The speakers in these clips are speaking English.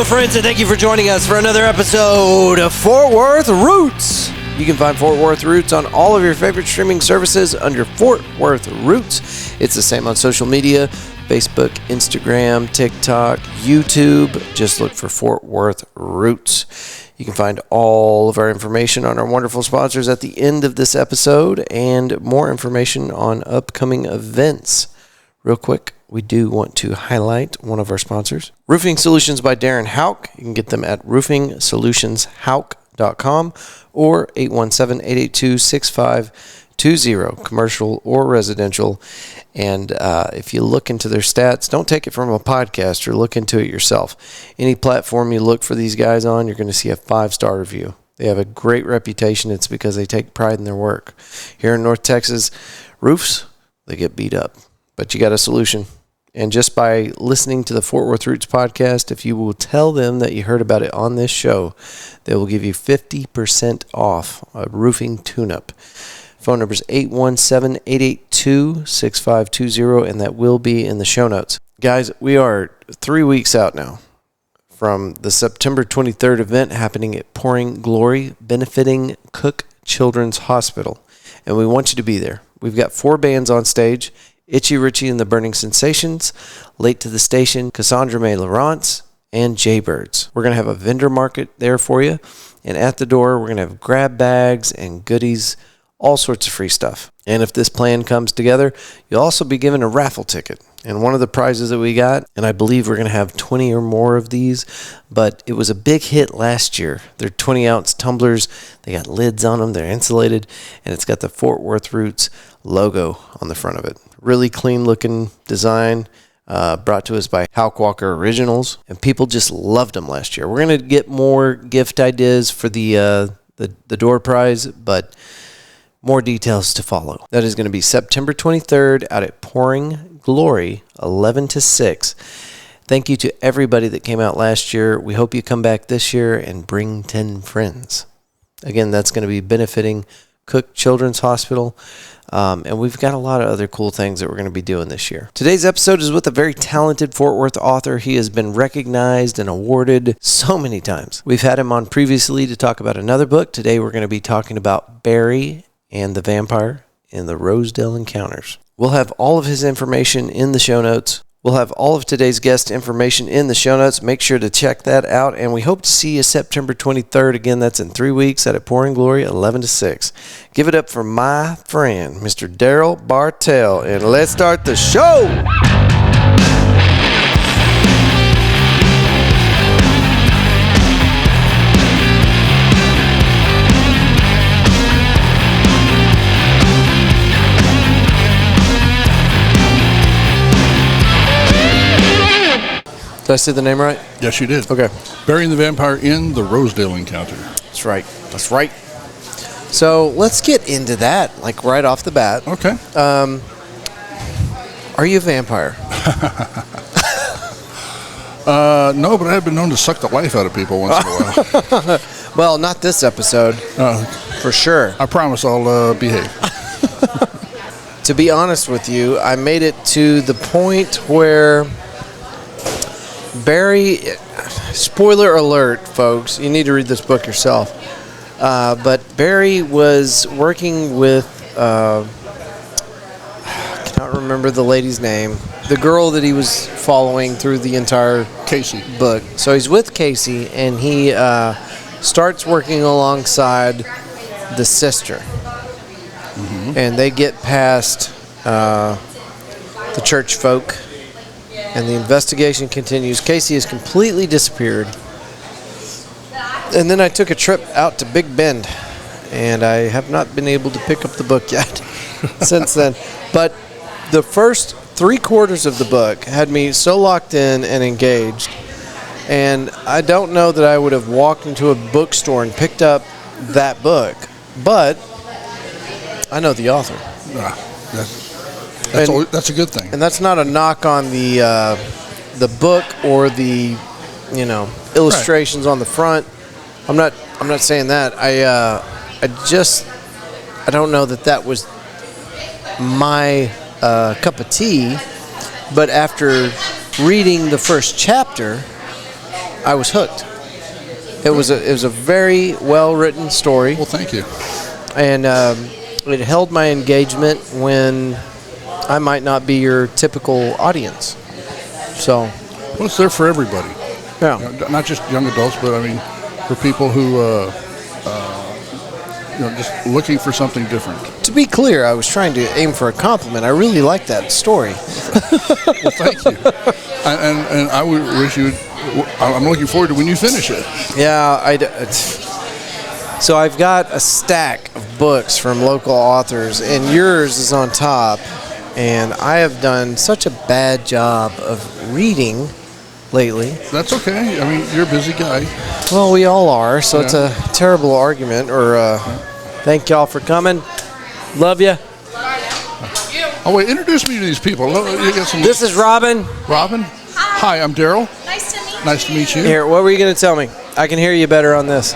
friends, and thank you for joining us for another episode of Fort Worth Roots. You can find Fort Worth Roots on all of your favorite streaming services under Fort Worth Roots. It's the same on social media, Facebook, Instagram, TikTok, YouTube. Just look for Fort Worth Roots. You can find all of our information on our wonderful sponsors at the end of this episode and more information on upcoming events. Real quick, we do want to highlight one of our sponsors, Roofing Solutions by Darren Hauk. You can get them at roofingsolutionshauk.com or 817-882-6520, commercial or residential. And if you look into their stats, don't take it from a podcast or look into it yourself. Any platform you look for these guys on, you're going to see a 5-star review. They have a great reputation. It's because they take pride in their work. Here in North Texas, roofs, they get beat up. But you got a solution. And just by listening to the Fort Worth Roots podcast, if you will tell them that you heard about it on this show, they will give you 50% off a roofing tune-up. Phone number is 817-882-6520, and that will be in the show notes. Guys, we are 3 weeks out now from the September 23rd event happening at Pouring Glory, benefiting Cook Children's Hospital. And we want you to be there. We've got 4 bands on stage. Itchy Richie and the Burning Sensations, Late to the Station, Cassandra May Lawrence, and Jaybirds. We're going to have a vendor market there for you. And at the door, we're going to have grab bags and goodies, all sorts of free stuff. And if this plan comes together, you'll also be given a raffle ticket. And one of the prizes that we got, and I believe we're going to have 20 or more of these, but it was a big hit last year. They're 20-ounce tumblers. They got lids on them. They're insulated, and it's got the Fort Worth Roots logo on the front of it. Really clean-looking design, brought to us by Hawk Walker Originals, and people just loved them last year. We're going to get more gift ideas for the door prize, but more details to follow. That is going to be September 23rd out at Pouring Glory, 11 to 6. Thank you to everybody that came out last year. We hope you come back this year and bring 10 friends. Again, that's going to be benefiting Cook Children's Hospital. And we've got a lot of other cool things that we're going to be doing this year. Today's episode is with a very talented Fort Worth author. He has been recognized and awarded so many times. We've had him on previously to talk about another book. Today we're going to be talking about Barry and the Vampire in the Rosedale Encounters. We'll have all of his information in the show notes. We'll have all of today's guest information in the show notes. Make sure to check that out. And we hope to see you September 23rd. Again, that's in 3 weeks at Pouring Glory, 11 to 6. Give it up for my friend, Mr. Darrell Bartell. And let's start the show. Did I say the name right? Yes, you did. Okay. Barry and the Vampire in the Rosedale Encounter. That's right. That's right. So let's get into that, like right off the bat. Okay. Are you a vampire? No, but I have been known to suck the life out of people once in a while. Well, not this episode. For sure. I promise I'll behave. To be honest with you, I made it to the point where Barry, spoiler alert, folks, you need to read this book yourself. But Barry was working with, I cannot remember the lady's name, the girl that he was following through the entire Casey book. So he's with Casey, and he starts working alongside the sister. Mm-hmm. And they get past the church folk. And the investigation continues. Casey has completely disappeared. And then I took a trip out to Big Bend. And I have not been able to pick up the book yet since then. But the first 3/4 of the book had me so locked in and engaged. And I don't know that I would have walked into a bookstore and picked up that book. But I know the author. That's a good thing. And that's not a knock on the book or the, illustrations on the front. I'm not saying that. I don't know that was my cup of tea, but after reading the first chapter, I was hooked. It was a very well written story. Well, thank you. And it held my engagement when I might not be your typical audience. So, well, it's there for everybody. Yeah. Not just young adults, but I mean, for people who, just looking for something different. To be clear, I was trying to aim for a compliment. I really like that story. Well, thank you. And I would wish you. I'm looking forward to when you finish it. Yeah, so I've got a stack of books from local authors, and yours is on top. And I have done such a bad job of reading lately. That's okay. I mean, you're a busy guy. Well, we all are, so it's a terrible argument. Thank y'all for coming. Love you. Oh, wait, introduce me to these people. This is Robin. Robin? Hi, I'm Darrell. Nice to meet you. Nice to meet you. Here, what were you going to tell me? I can hear you better on this.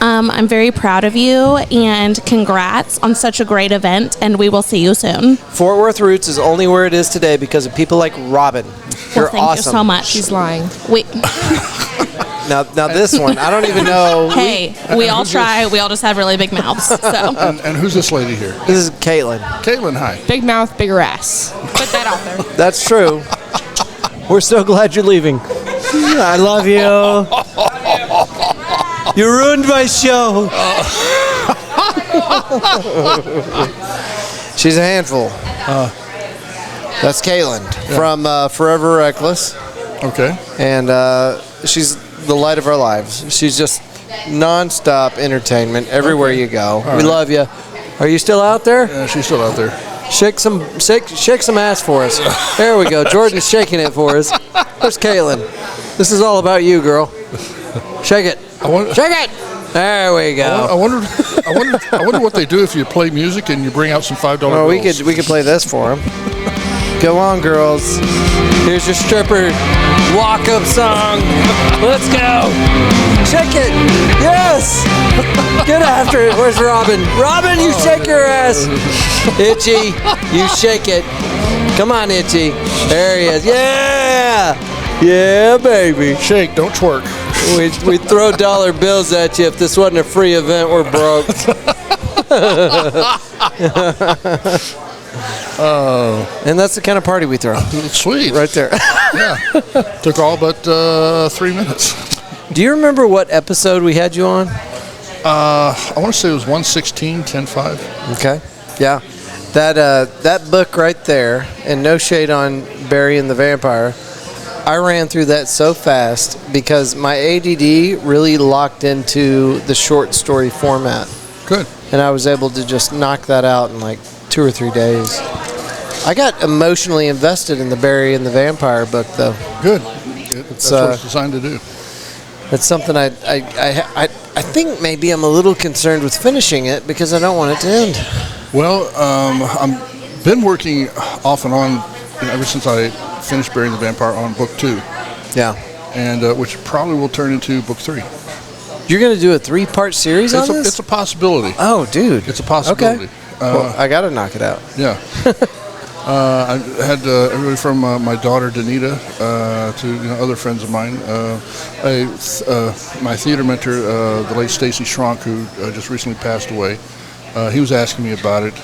I'm very proud of you, and congrats on such a great event, and we will see you soon. Fort Worth Roots is only where it is today because of people like Robin. You're thank awesome. you so much. She's lying. Now this one, I don't even know. Hey, we all try. We all just have really big mouths. So. And who's this lady here? This is Caitlin. Caitlin, hi. Big mouth, bigger ass. Put that out there. That's true. We're so glad you're leaving. I love you. You ruined my show. She's a handful. That's Caitlin from Forever Reckless. Okay. And she's the light of our lives. She's just nonstop entertainment everywhere you go. We love you. Are you still out there? Yeah, she's still out there. Shake some ass for us. There we go. Jordan's shaking it for us. There's Caitlin. This is all about you, girl. Shake it. Shake it. There we go. I wonder what they do if you play music and you bring out some $5 Well, bills. we could play this for them. Go on, girls. Here's your stripper walk-up song. Let's go. Shake it. Yes. Get after it. Where's Robin? Robin, you shake your ass. Itchy, you shake it. Come on, Itchy. There he is. Yeah. Yeah, baby. Shake, don't twerk. We'd throw dollar bills at you if this wasn't a free event. We're broke. And that's the kind of party we throw. Sweet. Right there. Yeah. Took all but 3 minutes. Do you remember what episode we had you on? I want to say it was 116, 10-5. Okay. Yeah. That book right there, and no shade on Barry and the Vampire, I ran through that so fast because my ADD really locked into the short story format. Good. And I was able to just knock that out in like 2 or 3 days. I got emotionally invested in the Barry and the Vampire book, though. Good. That's what it's designed to do. It's something I think maybe I'm a little concerned with finishing it because I don't want it to end. Well, I've been working off and on ever since I finished Barry and the Vampire on book 2. Yeah. And which probably will turn into book 3. You're going to do a 3-part series on this? It's a possibility. Oh, dude. It's a possibility. Okay. Well, I got to knock it out. Yeah. I had everybody from my daughter Danita to other friends of mine. My theater mentor, the late Stacy Schronk, who just recently passed away. He was asking me about it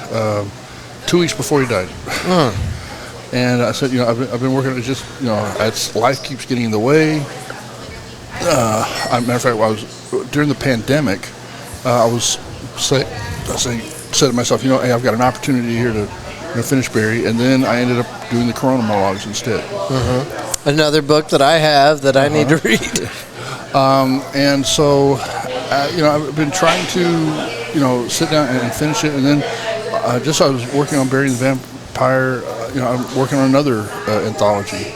2 weeks before he died. And I said, I've been working. It's just, life keeps getting in the way. Matter of fact, during the pandemic, I said to myself, hey, I've got an opportunity here to finish Barry, and then I ended up doing the Corona monologues instead. Another book that I have that I need to read. And so, I've been trying to, sit down and finish it, and then I was working on Barry and the Vampire. I'm working on another anthology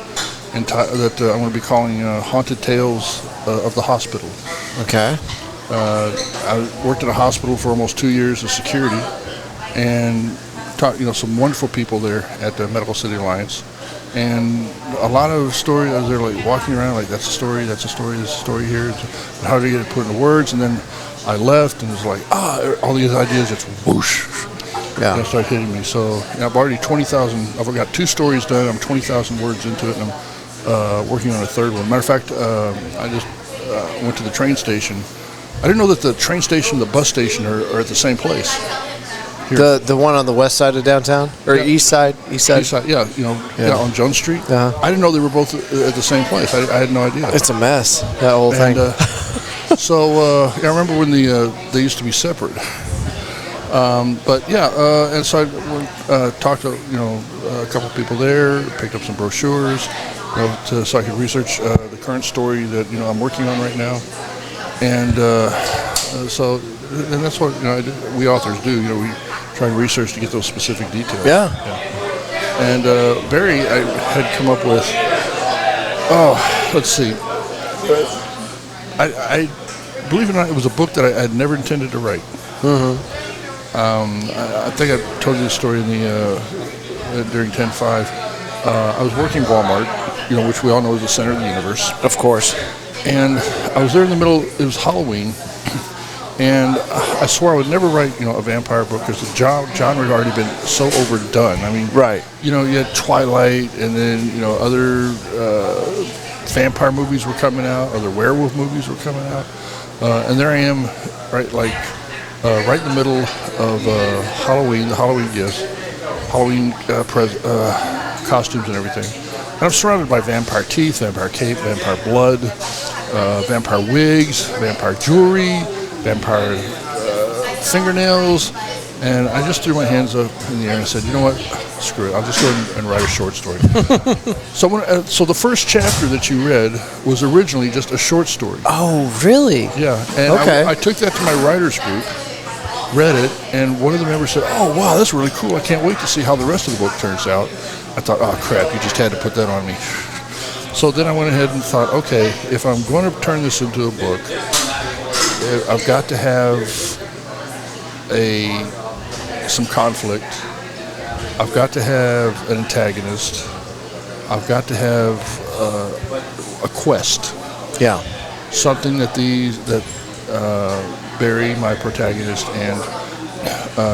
that I'm going to be calling Haunted Tales of the Hospital. Okay. I worked at a hospital for almost 2 years as security, and taught some wonderful people there at the Medical City Alliance, and a lot of stories. I was there like walking around like that's a story here. And how do you get it put into words? And then I left, and it was like all these ideas just whoosh. Yeah. And it started hitting me. So I've already 20,000. I've got 2 stories done. I'm 20,000 words into it, and working on a third one. Matter of fact, I just went to the train station. I didn't know that the train station and the bus station are at the same place. Here. The one on the west side of downtown, or east side? East side, yeah, on Jones Street. Uh-huh. I didn't know they were both at the same place. I had no idea. It's a mess, that whole thing. So I remember when they used to be separate. But yeah, and so I talked to a couple of people there, picked up some brochures, so I could research the current story that I'm working on right now, and that's what we authors do. We try and research to get those specific details. Yeah. And Barry, I had come up with. Let's see. I believe it or not, it was a book that I had never intended to write. Mm-hmm. I think I told you the story in during 10-5. I was working Walmart, which we all know is the center of the universe. Of course. And I was there in the middle. It was Halloween, and I swore I would never write, a vampire book because the genre had already been so overdone. I mean, right. You had Twilight, and then other vampire movies were coming out, other werewolf movies were coming out, and there I am, right in the middle of Halloween, the Halloween gifts, Halloween costumes and everything. And I'm surrounded by vampire teeth, vampire cape, vampire blood, vampire wigs, vampire jewelry, vampire fingernails. And I just threw my hands up in the air and said, you know what, screw it. I'll just go and write a short story. So the first chapter that you read was originally just a short story. Oh, really? Yeah. And okay. I took that to my writers group, read it, and one of the members said, oh, wow, that's really cool. I can't wait to see how the rest of the book turns out. I thought, oh, crap, you just had to put that on me. So then I went ahead and thought, okay, if I'm going to turn this into a book, I've got to have some conflict. I've got to have an antagonist. I've got to have a quest. Yeah. Something that Barry, my protagonist, and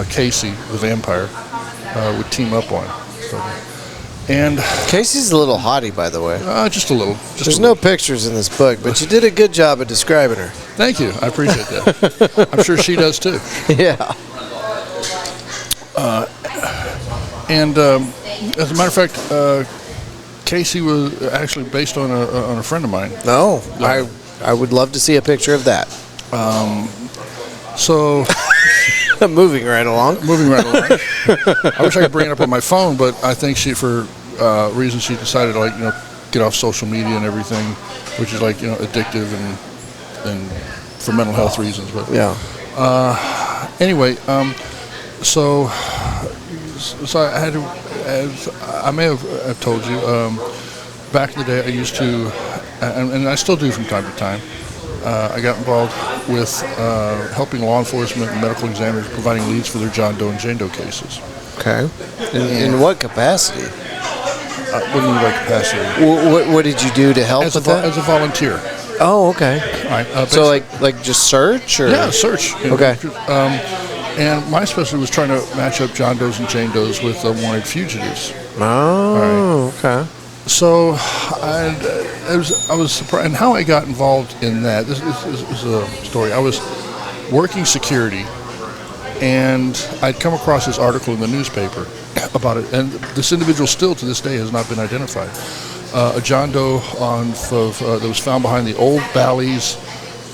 Casey, the vampire, would team up on. So, and Casey's a little haughty, by the way. Just a little. There's no pictures in this book, but you did a good job of describing her. Thank you. I appreciate that. I'm sure she does too. Yeah. And as a matter of fact, Casey was actually based on a friend of mine. No, I would love to see a picture of that. So moving right along. I wish I could bring it up on my phone, but I think for reasons she decided to get off social media and everything, which is addictive and for mental health reasons. But yeah. Anyway, so I had to, as I may have told you, back in the day I used to, and I still do from time to time, I got involved with helping law enforcement and medical examiners providing leads for their John Doe and Jane Doe cases. Okay. In what capacity? What do you mean by capacity? What did you do to help with that? As a volunteer. Oh, okay. All right. So like just search? Or? Yeah, search. Okay. And my specialty was trying to match up John Does and Jane Does with wanted fugitives. Oh, okay. So I was surprised. And how I got involved in that, this is a story. I was working security, and I'd come across this article in the newspaper about it. And this individual still to this day has not been identified. A John Doe that was found behind the Old Bally's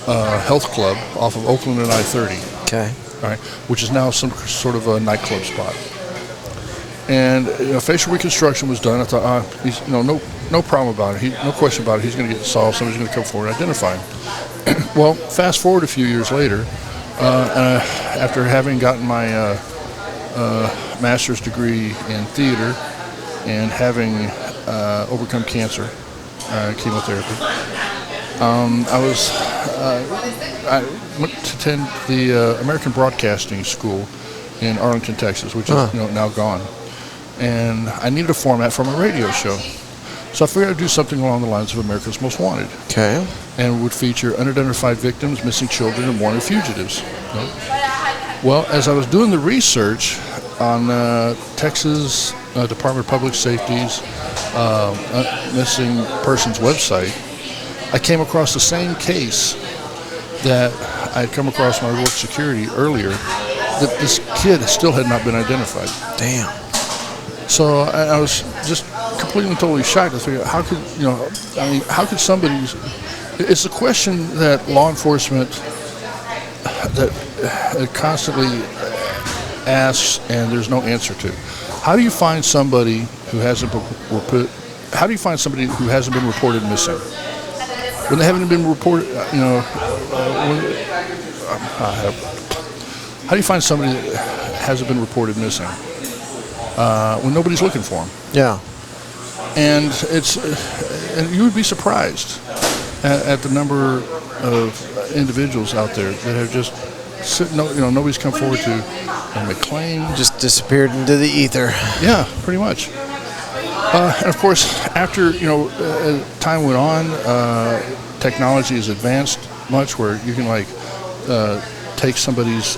Health Club off of Oakland and I-30. Okay. All right, which is now some sort of a nightclub spot. And facial reconstruction was done. I thought, he's, no problem about it. No question about it. He's going to get solved. Somebody's going to come forward and identify him. Well, fast forward a few years later, after having gotten my master's degree in theater and having overcome cancer, chemotherapy, I went to attend the American Broadcasting School in Arlington, Texas, which is now gone. And I needed a format for my radio show. So I figured I'd do something along the lines of America's Most Wanted. Okay. And would feature unidentified victims, missing children, and wanted fugitives. Well, as I was doing the research on Texas Department of Public Safety's missing persons website, I came across the same case that I had come across when I worked security earlier, that this kid still had not been identified. Damn. So I was just completely and totally shocked to figure out how could, how could somebody, it's a question that law enforcement that constantly asks and there's no answer to. How do you find somebody who hasn't been reported missing? When they haven't been reported, how do you find somebody that hasn't been reported missing when nobody's looking for them? Yeah. And and you would be surprised at the number of individuals out there that have just nobody's come forward to make claim. Just disappeared into the ether. Yeah, pretty much. And of course, after as time went on, technology has advanced much where you can take somebody's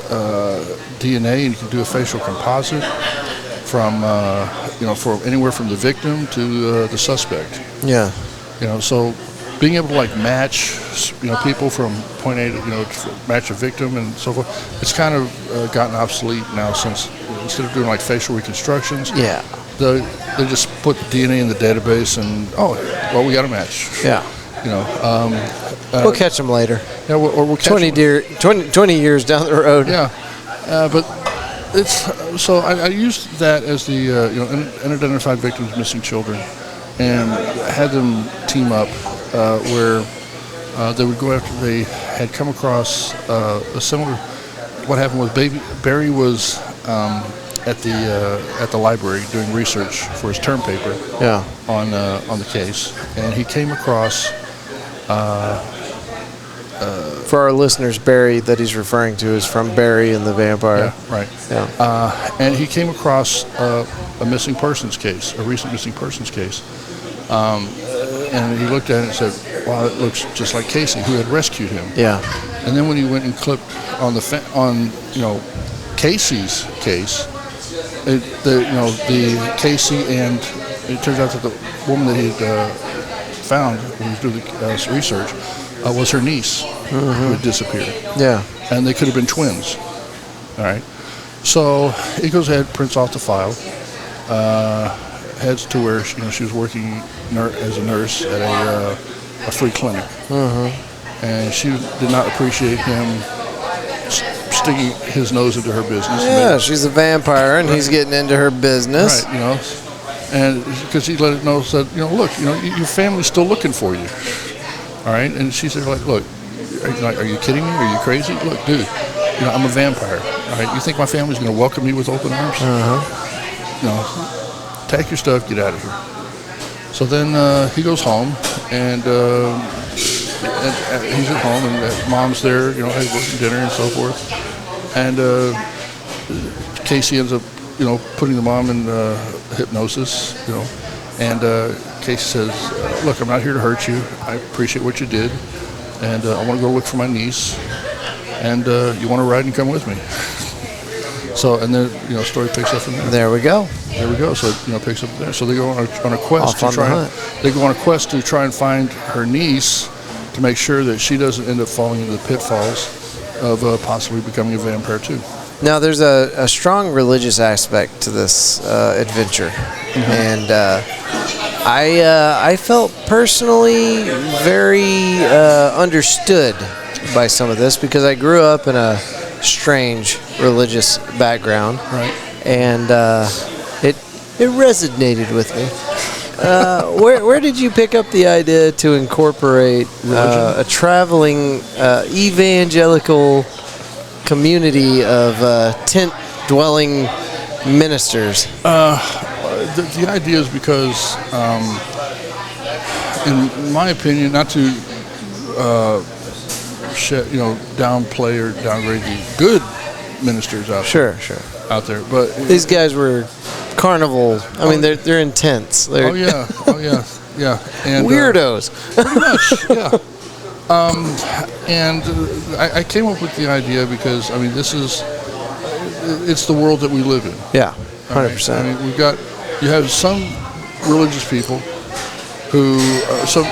DNA and you can do a facial composite from for anywhere from the victim to the suspect. Yeah. So being able to match people from point A to match a victim and so forth, it's kind of gotten obsolete now, since instead of doing facial reconstructions, Yeah. they just put the DNA in the database and we got a match. Yeah. We'll catch them later. Yeah, or we'll catch 20 years down the road. Yeah, but it's so I used that as the unidentified victims, missing children, and had them team up where they would go after they had come across a similar. What happened was Barry was at the library doing research for his term paper. Yeah. On the case, and he came across. For our listeners, Barry that he's referring to is from Barry and the Vampire. Yeah, right. Yeah. And he came across a missing persons case, a recent missing persons case. And he looked at it and said, "Wow, it looks just like Casey, who had rescued him." Yeah. And then when he went and clicked on Casey's case, the Casey, and it turns out that the woman that he had found when he was doing the research was her niece, who had disappeared. Yeah. And they could have been twins. All right. So he goes ahead, prints off the file, heads to where she was working as a nurse at a free clinic, and she did not appreciate him sticking his nose into her business. Yeah, she's a vampire, and he's getting into her business. Right. And because he let it know, said, look, your family's still looking for you. All right. And she said, look, are you kidding me? Are you crazy? Look, dude, I'm a vampire. All right. You think my family's going to welcome me with open arms? Take your stuff, get out of here. So then he goes home, and he's at home, and mom's there, working dinner and so forth. And Casey ends up, putting the mom in hypnosis, and Casey says, "Look, I'm not here to hurt you. I appreciate what you did, and I want to go look for my niece, and you want to ride and come with me?" So, and then story picks up from there. There we go. So picks up there. So they go on a quest to try. They go on a quest to try and find her niece, to make sure that she doesn't end up falling into the pitfalls of possibly becoming a vampire too. Now, there's a strong religious aspect to this adventure, and I felt personally very understood by some of this, because I grew up in a strange religious background, right? And it resonated with me. Where did you pick up the idea to incorporate a traveling evangelical community of tent-dwelling ministers? The idea is because, in my opinion, not to downplay or downgrade the good ministers out there, but these guys were carnival. I mean, they're intense. They're yeah, and weirdos. Pretty much, yeah. And I came up with the idea because it's the world that we live in. Yeah, 100%. I mean, we've got you have some religious people who, some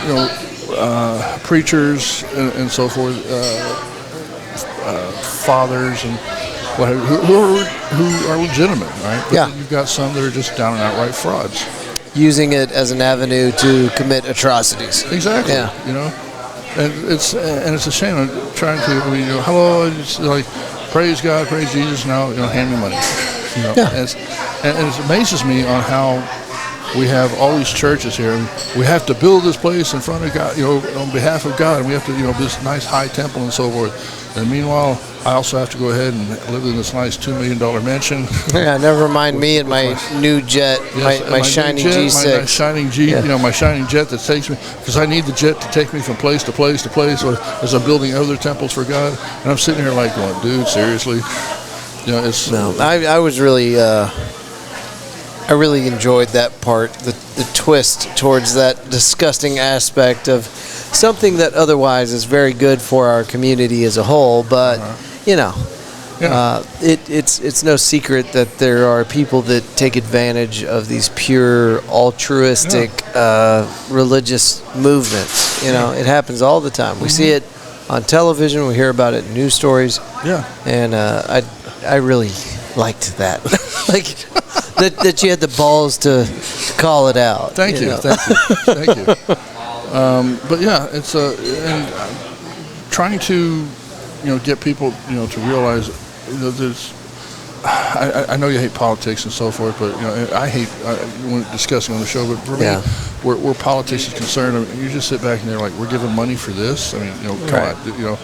preachers and so forth, fathers and what have you, who are legitimate, right? But then you've got some that are just down and outright frauds, using it as an avenue to commit atrocities. Exactly. Yeah. And it's a shame. I'm trying to, hello, it's like, praise God, praise Jesus. Now, hand me money. And it amazes me on how we have all these churches here. And we have to build this place in front of God, on behalf of God, and we have to, this nice high temple and so forth. And meanwhile, I also have to go ahead and live in this nice $2 million mansion. Yeah, never mind me and my new jet, my shiny G6. My shining my shining jet that takes me, because I need the jet to take me from place to place to place, or as I'm building other temples for God. And I'm sitting here like going, dude, seriously? It's... No, I was really... I really enjoyed that part, the twist towards that disgusting aspect of something that otherwise is very good for our community as a whole. But it's no secret that there are people that take advantage of these pure altruistic religious movements. It happens all the time. We see it on television. We hear about it in news stories. Yeah, and I really liked that. That you had the balls to call it out. Thank you. But yeah, it's and trying to get people to realize there's. I know you hate politics and so forth, but I hate when discussing on the show. But for me, where politics is concerned, you just sit back and they're like, we're giving money for this. I mean, come on,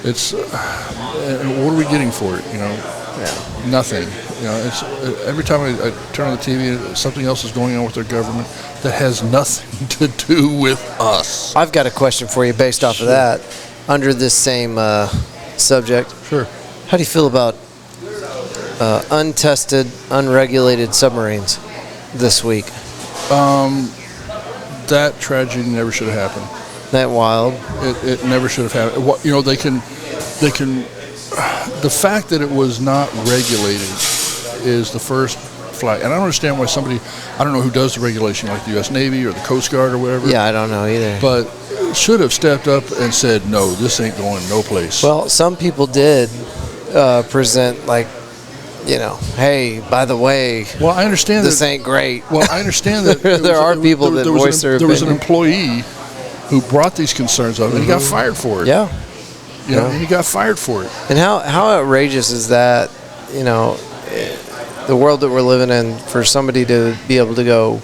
it's and what are we getting for it? Nothing. It's every time I turn on the TV, something else is going on with their government that has nothing to do with us. I've got a question for you based off of that, under this same subject. Sure. How do you feel about untested, unregulated submarines this week? That tragedy never should have happened. That wild. It never should have happened. They can. The fact that it was not regulated is the first flag. And I don't understand why somebody, I don't know who does the regulation, like the U.S. Navy or the Coast Guard or whatever. Yeah, I don't know either. But should have stepped up and said, no, this ain't going no place. Well, some people did present hey, by the way, well, I understand this ain't great. Well, I understand that there are people that voice their opinion. There was an employee who brought these concerns up, and he got fired for it. Yeah. And he got fired for it. And how outrageous is that, the world that we're living in, for somebody to be able to go,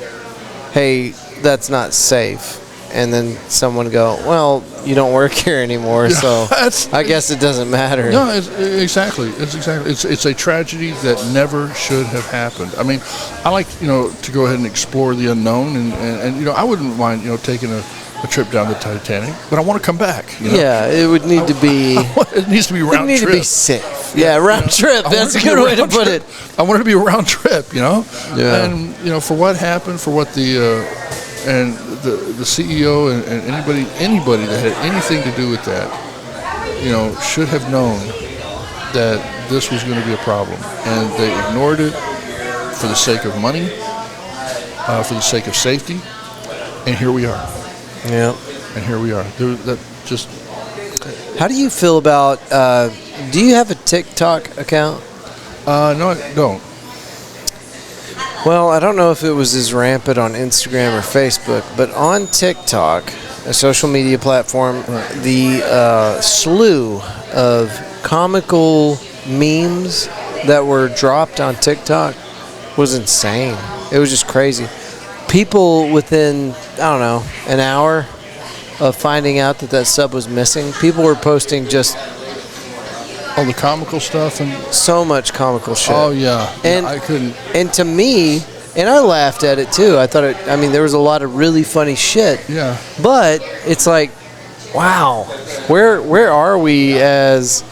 hey, that's not safe. And then someone go, well, you don't work here anymore, so I guess it doesn't matter. No, exactly. It's a tragedy that never should have happened. I mean, I like, to go ahead and explore the unknown, and I wouldn't mind, taking a trip down the Titanic, but I want to come back. Yeah, it would need to be. It needs to be round trip. It needs to be safe. Yeah, round trip. That's a good way to put it. I want it to be a round trip, Yeah. And for what happened, for what the CEO and anybody that had anything to do with that, should have known that this was going to be a problem, and they ignored it for the sake of money, for the sake of safety, and here we are. Yeah. And here we are. How do you feel about, do you have a TikTok account? No, I don't. Well, I don't know if it was as rampant on Instagram or Facebook, but on TikTok, a social media platform, the slew of comical memes that were dropped on TikTok was insane. It was just crazy. People within, I don't know, an hour of finding out that sub was missing, people were posting just all the comical stuff and so much comical shit. Oh yeah, and I couldn't. And to me, and I laughed at it too. I thought there was a lot of really funny shit. Yeah. But it's like, wow, where are we as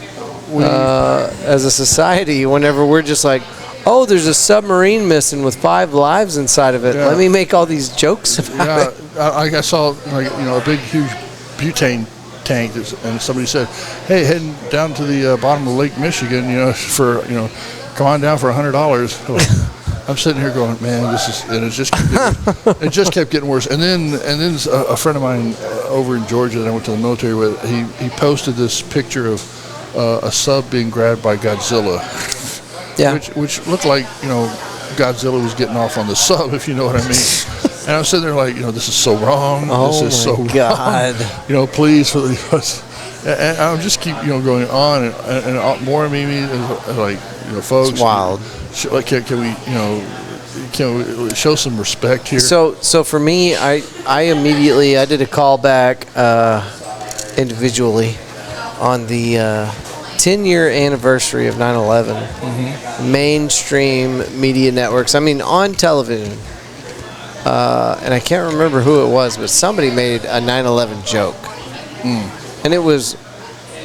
a society whenever we're just like, oh, there's a submarine missing with 5 lives inside of it. Yeah. Let me make all these jokes about it. I saw a big, huge butane tank, and somebody said, "Hey, heading down to the bottom of Lake Michigan, come on down for $100." I'm sitting here going, man, this is, and it just kept getting worse. And then a friend of mine over in Georgia that I went to the military with, he posted this picture of a sub being grabbed by Godzilla, which looked like, Godzilla was getting off on the sub, if you know what I mean. And I'm sitting there like, this is so wrong. This is so God. wrong. Please, and I'll just keep, going on, and more of me is like, folks. It's wild. Can we show some respect here? So for me, I immediately I did a call back individually on the 10-year anniversary of 9/11. Mainstream media networks. I mean, on television. And I can't remember who it was, but somebody made a 9/11 joke. And it was,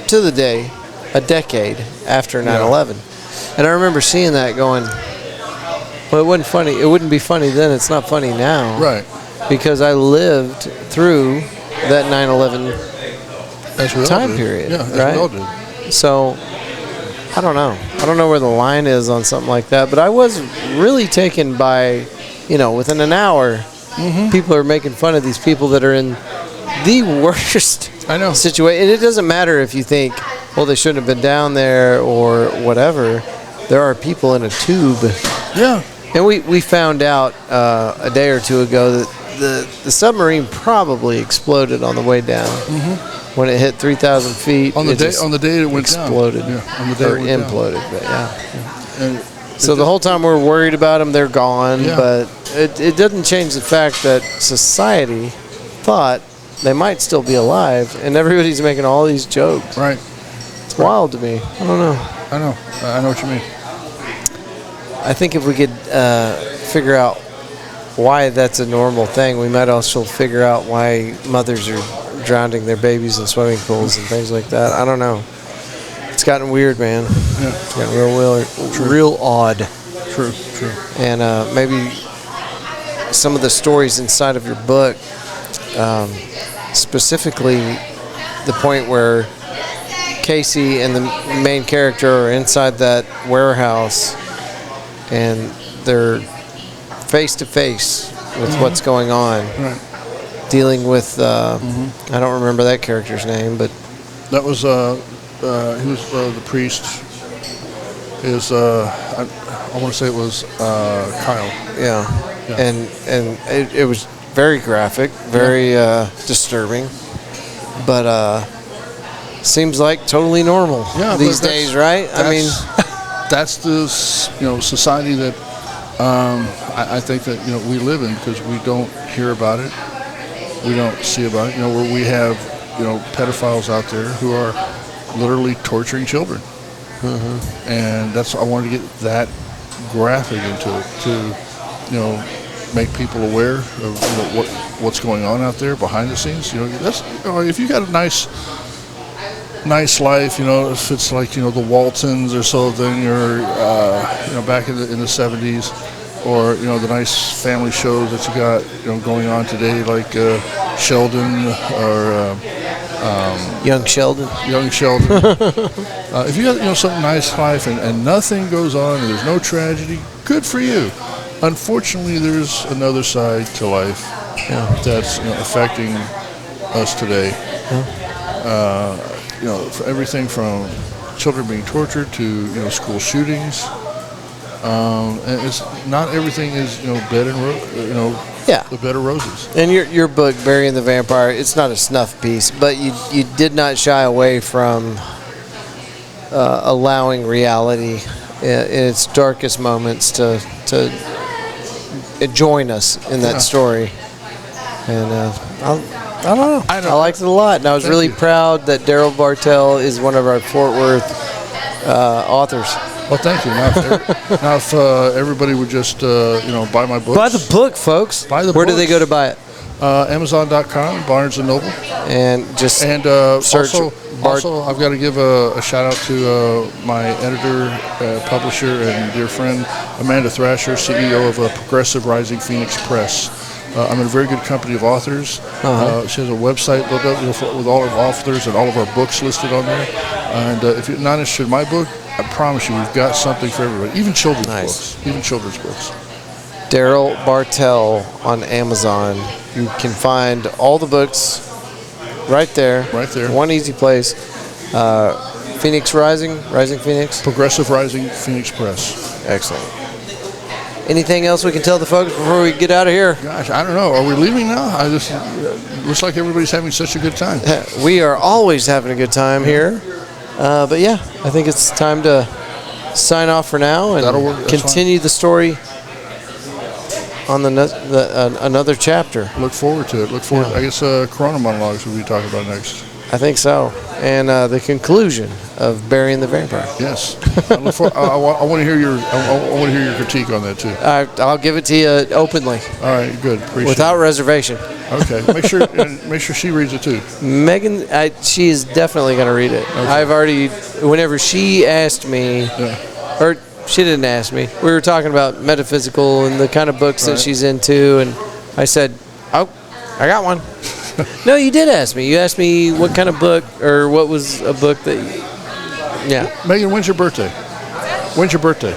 to the day, a decade after 9/11. And I remember seeing that going, well, it wasn't funny. It wouldn't be funny then. It's not funny now. Right. Because I lived through that 9/11 time period. Yeah, as right? we all did. So, I don't know. I don't know where the line is on something like that. But I was really taken by, within an hour, people are making fun of these people that are in the worst situation. And it doesn't matter if you think, well, they shouldn't have been down there or whatever. There are people in a tube. Yeah. And we found out a day or two ago that the submarine probably exploded on the way down. When it hit 3,000 feet. On the day it went exploded. down. Yeah. On the day or it went imploded. down. But yeah. And so the whole time we're worried about them, they're gone. Yeah. But it doesn't change the fact that society thought they might still be alive, and everybody's making all these jokes. Right. It's wild to me. I don't know. I know. I know what you mean. I think if we could figure out why that's a normal thing, we might also figure out why mothers are drowning their babies in swimming pools and things like that. I don't know. It's gotten weird, man. Yeah. It's gotten real odd. True. And maybe some of the stories inside of your book, specifically the point where Casey and the main character are inside that warehouse and they're face to face with what's going on, dealing with I don't remember that character's name, but that was he was the priest. I want to say it was Kyle. Yeah. And it was very graphic, very disturbing, but seems like totally normal these days, right? I mean, that's the society that I think that we live in, because we don't hear about it, we don't see about it. Where we have pedophiles out there who are literally torturing children, and I wanted to get that graphic into it to make people aware of what's going on out there behind the scenes. That's if you got a nice life, if it's like the Waltons or so, then you're back in the 70s, or the nice family shows that you got going on today, like Sheldon or Young Sheldon. If you got some nice life and nothing goes on and there's no tragedy, good for you. Unfortunately, there's another side to life that's affecting us today. For everything from children being tortured to school shootings. And it's not everything is bed and the bed of roses. And your book, Burying the Vampire, it's not a snuff piece, but you did not shy away from allowing reality in its darkest moments to join us in that story. And I don't know. I liked it a lot, and I was really proud that Darrell Bartell is one of our Fort Worth authors. Well, thank you. Now, if everybody would just buy my books. Buy the book, folks. Buy the Where books. do they go to buy it? Amazon.com, Barnes & Noble. And just search. Also, I've got to give a shout out to my editor, publisher, and dear friend, Amanda Thrasher, CEO of Progressive Rising Phoenix Press. I'm in a very good company of authors. She has a website built up with all of our authors and all of our books listed on there. And if you're not interested in my book, I promise you we've got something for everybody, even children's books. Darrell Bartell on Amazon. You can find all the books right there. Right there. One easy place. Phoenix Rising Phoenix. Progressive Rising Phoenix Press. Excellent. Anything else we can tell the folks before we get out of here? Gosh, I don't know. Are we leaving now? Looks like everybody's having such a good time. We are always having a good time here. But yeah, I think it's time to sign off for now and That'll work. That's continue the story on another chapter. Look forward to it. Yeah. I guess Corona monologues we'll be talking about next. I think so. And the conclusion of Burying the Vampire. Yes. I want to hear your critique on that too. I'll give it to you openly. All right, good. Appreciate Without it. reservation. Okay. Make sure she reads it too. Megan, she is definitely going to read it. Okay. I've already, whenever she asked me, or she didn't ask me, we were talking about metaphysical and the kind of books that she's into, and I said, oh, I got one. No, you did ask me. You asked me what kind of book, or what was a book that, yeah. Megan, when's your birthday? When's your birthday?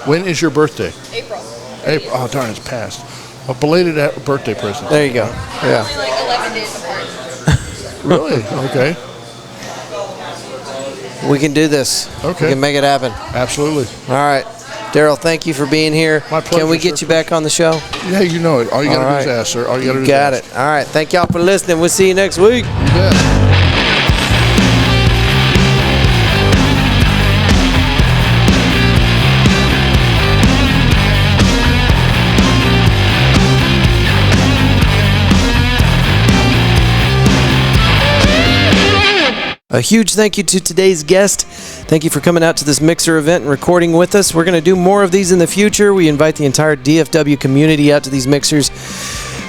When is your birthday? April. April. Oh, darn, it's past. A belated birthday present. There you go. Yeah. We're like 11 days apart. Really? Okay. We can do this. Okay. We can make it happen. Absolutely. All right. Darrell, thank you for being here. My pleasure, Can we get sir. you back on the show? Yeah, you know it. All you got to All do is right. ask, sir. All you got to do is Got ask. it. All right. Thank y'all for listening. We'll see you next week. You bet. A huge thank you to today's guest. Thank you for coming out to this mixer event and recording with us. We're going to do more of these in the future. We invite the entire DFW community out to these mixers.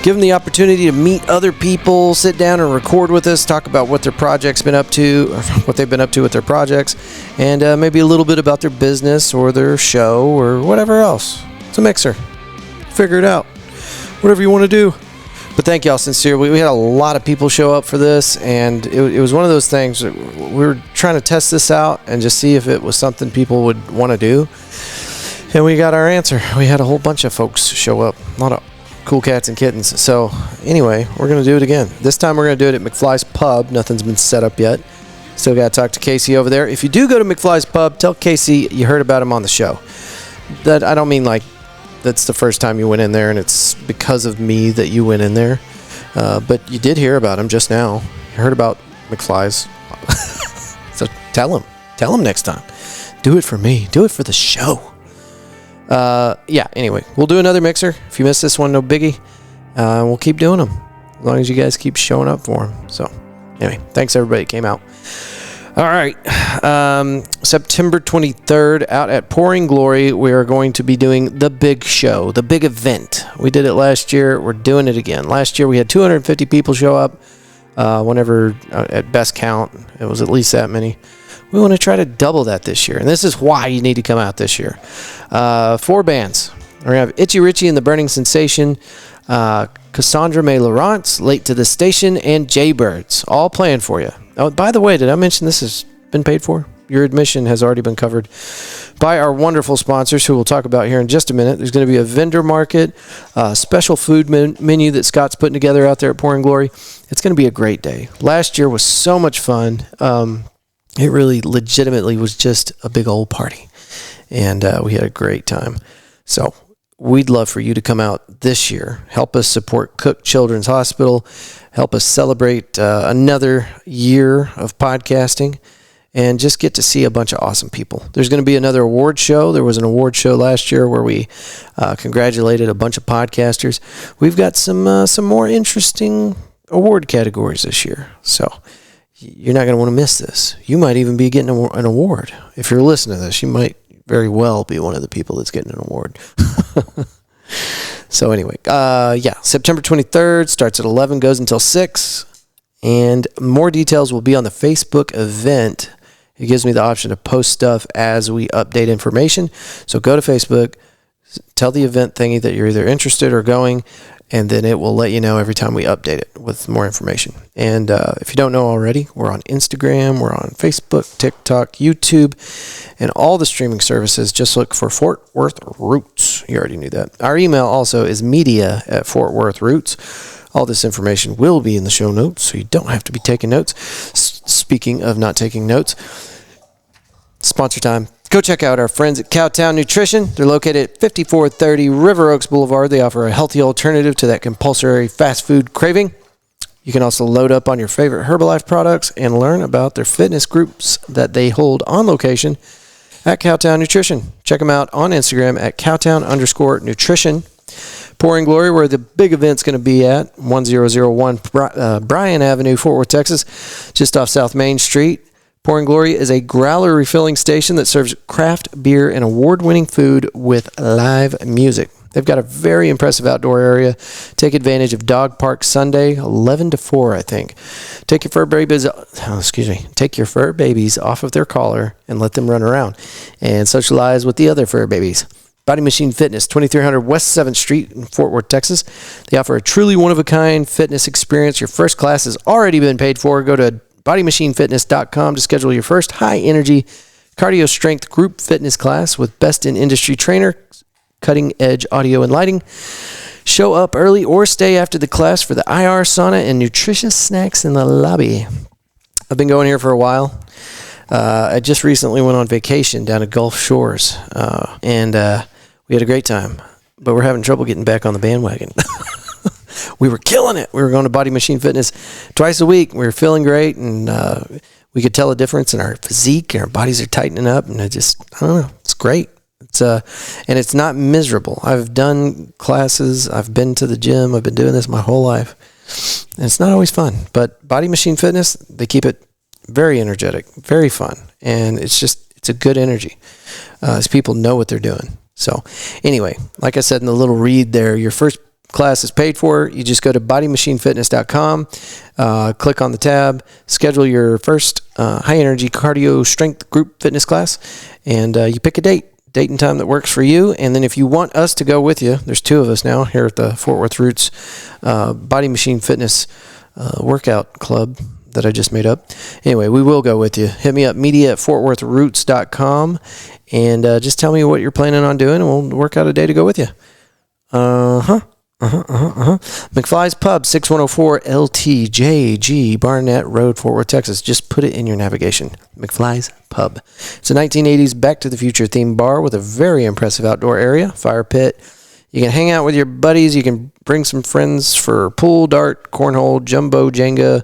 Give them the opportunity to meet other people, sit down and record with us, talk about what their project's been up to, or what they've been up to with their projects, and maybe a little bit about their business or their show or whatever else. It's a mixer. Figure it out. Whatever you want to do. But thank y'all sincerely. We had a lot of people show up for this, and it was one of those things that we were trying to test this out and just see if it was something people would want to do. And we got our answer. We had a whole bunch of folks show up. A lot of cool cats and kittens. So anyway, we're going to do it again. This time we're going to do it at McFly's Pub. Nothing's been set up yet. Still got to talk to Casey over there. If you do go to McFly's Pub, tell Casey you heard about him on the show. That I don't mean like that's the first time you went in there and it's because of me that you went in there. But you did hear about him just now. You heard about McFly's. So tell him next time. Do it for me. Do it for the show. Yeah, anyway, we'll do another mixer. If you missed this one, no biggie. We'll keep doing them as long as you guys keep showing up for them. So anyway, thanks everybody that came out. All right, September 23rd out at Pouring Glory, we are going to be doing the big show, the big event. We did it last year. We're doing it again. Last year we had 250 people show up. Whenever at best count, it was at least that many. We want to try to double that this year, and this is why you need to come out this year. 4 bands. We're going to have Itchy Richie and the Burning Sensation, Cassandra May Laurence, Late to the Station, and Jaybirds, all playing for you. Oh, by the way, did I mention this has been paid for? Your admission has already been covered by our wonderful sponsors, who we'll talk about here in just a minute. There's going to be a vendor market, special food menu that Scott's putting together out there at Pouring Glory. It's going to be a great day. Last year was so much fun. It really legitimately was just a big old party, and we had a great time. So we'd love for you to come out this year. Help us support Cook Children's Hospital. Help us celebrate another year of podcasting, and just get to see a bunch of awesome people. There's going to be another award show. There was an award show last year where we congratulated a bunch of podcasters. We've got some more interesting award categories this year. So you're not going to want to miss this. You might even be getting an award. If you're listening to this, you might very well be one of the people that's getting an award. So anyway, yeah, September 23rd, starts at 11, goes until 6. And more details will be on the Facebook event. It gives me the option to post stuff as we update information. So go to Facebook, tell the event thingy that you're either interested or going, and then it will let you know every time we update it with more information. And if you don't know already, we're on Instagram, we're on Facebook, TikTok, YouTube, and all the streaming services. Just look for Fort Worth Roots. You already knew that. Our email also is media@Fort Worth Roots. All this information will be in the show notes, so you don't have to be taking notes. Speaking of not taking notes, sponsor time. Go check out our friends at Cowtown Nutrition. They're located at 5430 River Oaks Blvd. They offer a healthy alternative to that compulsory fast food craving. You can also load up on your favorite Herbalife products and learn about their fitness groups that they hold on location at Cowtown Nutrition. Check them out on Instagram at Cowtown_nutrition. Pouring Glory, where the big event's going to be at 1001 Bryan Avenue, Fort Worth, Texas, just off South Main Street. Pouring Glory is a growler refilling station that serves craft beer and award-winning food with live music. They've got a very impressive outdoor area. Take advantage of Dog Park Sunday, 11 to 4, I think. Take your fur babies off of their collar and let them run around and socialize with the other fur babies. Body Machine Fitness, 2300 West 7th Street in Fort Worth, Texas. They offer a truly one-of-a-kind fitness experience. Your first class has already been paid for. Go to bodymachinefitness.com to schedule your first high-energy cardio strength group fitness class with best-in-industry trainer, cutting-edge audio and lighting. Show up early or stay after the class for the IR sauna and nutritious snacks in the lobby. I've been going here for a while. I just recently went on vacation down to Gulf Shores, and we had a great time, but we're having trouble getting back on the bandwagon. We were killing it. We were going to Body Machine Fitness twice a week. We were feeling great, and we could tell a difference in our physique. Our bodies are tightening up, and I don't know. It's great. And it's not miserable. I've done classes. I've been to the gym. I've been doing this my whole life, and it's not always fun. But Body Machine Fitness, they keep it very energetic, very fun, and it's a good energy as people know what they're doing. So anyway, like I said in the little read there, your first class is paid for. You just go to bodymachinefitness.com, click on the tab, schedule your first high energy cardio strength group fitness class, and you pick a date and time that works for you. And then if you want us to go with you, there's two of us now here at the Fort Worth Roots Body Machine Fitness workout club that I just made up. Anyway, we will go with you. Hit me up, media@fortworthroots.com, and just tell me what you're planning on doing, and we'll work out a day to go with you. McFly's Pub, 6104 LTJG, Barnett Road, Fort Worth, Texas. Just put it in your navigation. McFly's Pub. It's a 1980s Back to the Future themed bar with a very impressive outdoor area, fire pit. You can hang out with your buddies. You can bring some friends for pool, dart, cornhole, jumbo, Jenga.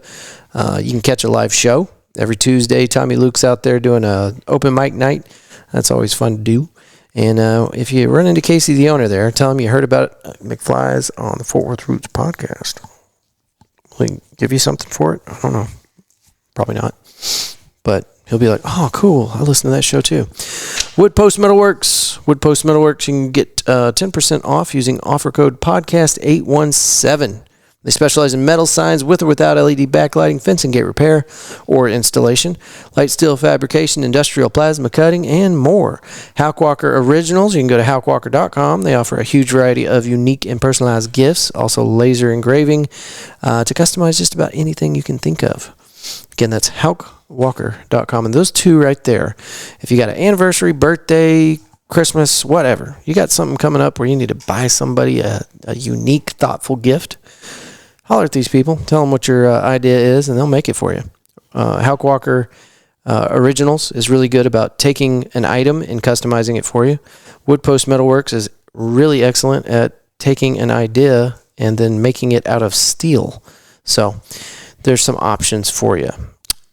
You can catch a live show. Every Tuesday, Tommy Luke's out there doing an open mic night. That's always fun to do. And if you run into Casey, the owner there, tell him you heard about McFly's on the Fort Worth Roots podcast. Will he give you something for it? I don't know. Probably not. But he'll be like, oh, cool. I listen to that show too. Wood Post Metalworks. Wood Post Metalworks, you can get 10% off using offer code podcast817. They specialize in metal signs with or without LED backlighting, fencing gate repair or installation, light steel fabrication, industrial plasma cutting, and more. Houkwalker Originals, you can go to houkwalker.com. They offer a huge variety of unique and personalized gifts, also laser engraving to customize just about anything you can think of. Again, that's houkwalker.com. And those two right there, if you got an anniversary, birthday, Christmas, whatever, you got something coming up where you need to buy somebody a unique, thoughtful gift, holler at these people. Tell them what your idea is, and they'll make it for you. Houck Walker Originals is really good about taking an item and customizing it for you. Wood Post Metalworks is really excellent at taking an idea and then making it out of steel. So there's some options for you.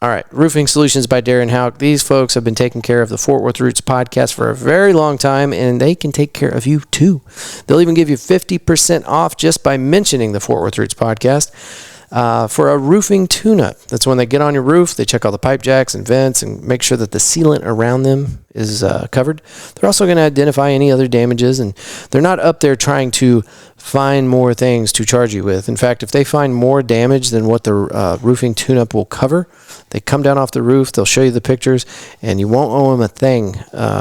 All right, Roofing Solutions by Darren Houck. These folks have been taking care of the Fort Worth Roots podcast for a very long time, and they can take care of you too. They'll even give you 50% off just by mentioning the Fort Worth Roots podcast for a roofing tune-up. That's when they get on your roof, they check all the pipe jacks and vents and make sure that the sealant around them is covered. They're also going to identify any other damages, and they're not up there trying to find more things to charge you with. In fact, if they find more damage than what the roofing tune-up will cover, they come down off the roof, they'll show you the pictures, and you won't owe them a thing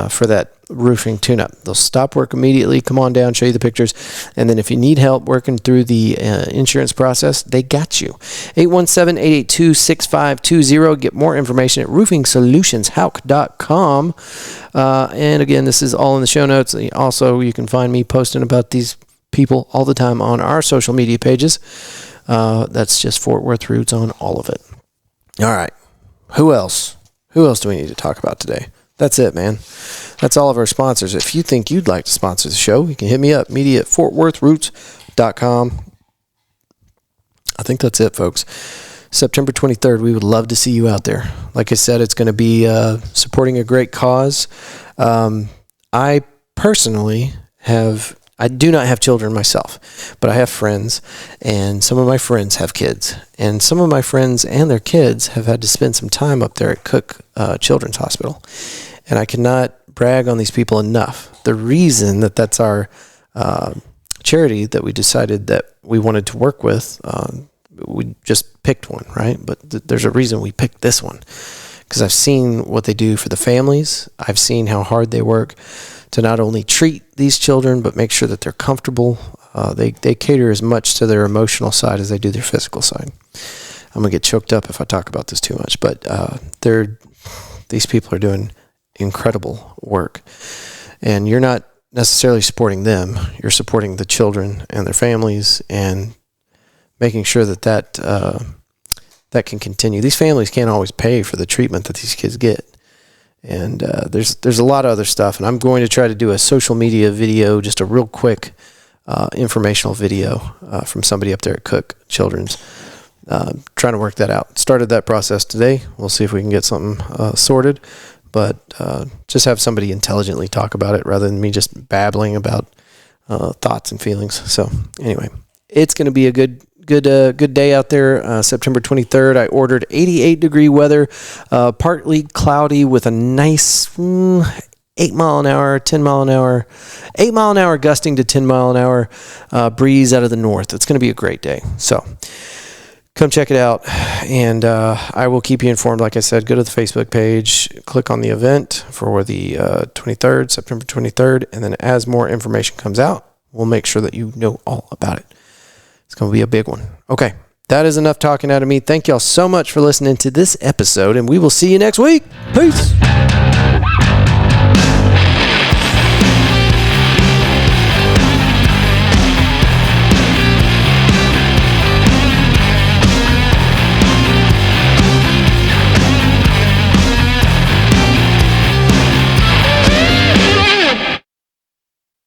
for that roofing tune-up. They'll stop work immediately, come on down, show you the pictures, and then if you need help working through the insurance process, they got you. 817-882-6520. Get more information at roofingsolutionshauk.com. And again, this is all in the show notes. Also, you can find me posting about these people all the time on our social media pages. That's just Fort Worth Roots on all of it. All right. Who else? Who else do we need to talk about today? That's it, man. That's all of our sponsors. If you think you'd like to sponsor the show, you can hit me up, media@fortworthroots.com. I think that's it, folks. September 23rd, we would love to see you out there. Like I said, it's going to be supporting a great cause. I personally I do not have children myself, but I have friends, and some of my friends have kids, and some of my friends and their kids have had to spend some time up there at Cook Children's Hospital, and I cannot brag on these people enough. The reason that that's our charity that we decided that we wanted to work with, we just picked one, right? But there's a reason we picked this one, because I've seen what they do for the families. I've seen how hard they work to not only treat these children, but make sure that they're comfortable. They cater as much to their emotional side as they do their physical side. I'm going to get choked up if I talk about this too much, but these people are doing incredible work. And you're not necessarily supporting them. You're supporting the children and their families and making sure that can continue. These families can't always pay for the treatment that these kids get. And there's a lot of other stuff, and I'm going to try to do a social media video, just a real quick informational video from somebody up there at Cook Children's, trying to work that out. Started that process today. We'll see if we can get something sorted, but just have somebody intelligently talk about it rather than me just babbling about thoughts and feelings. So anyway, it's going to be a good day out there. September 23rd, I ordered 88-degree weather, partly cloudy with a nice 8 mile an hour, 10 mile an hour, 8 mile an hour gusting to 10 mile an hour breeze out of the north. It's going to be a great day. So come check it out, and I will keep you informed. Like I said, go to the Facebook page, click on the event for the 23rd, September 23rd, and then as more information comes out, we'll make sure that you know all about it. It's going to be a big one. Okay, that is enough talking out of me. Thank y'all so much for listening to this episode, and we will see you next week. Peace.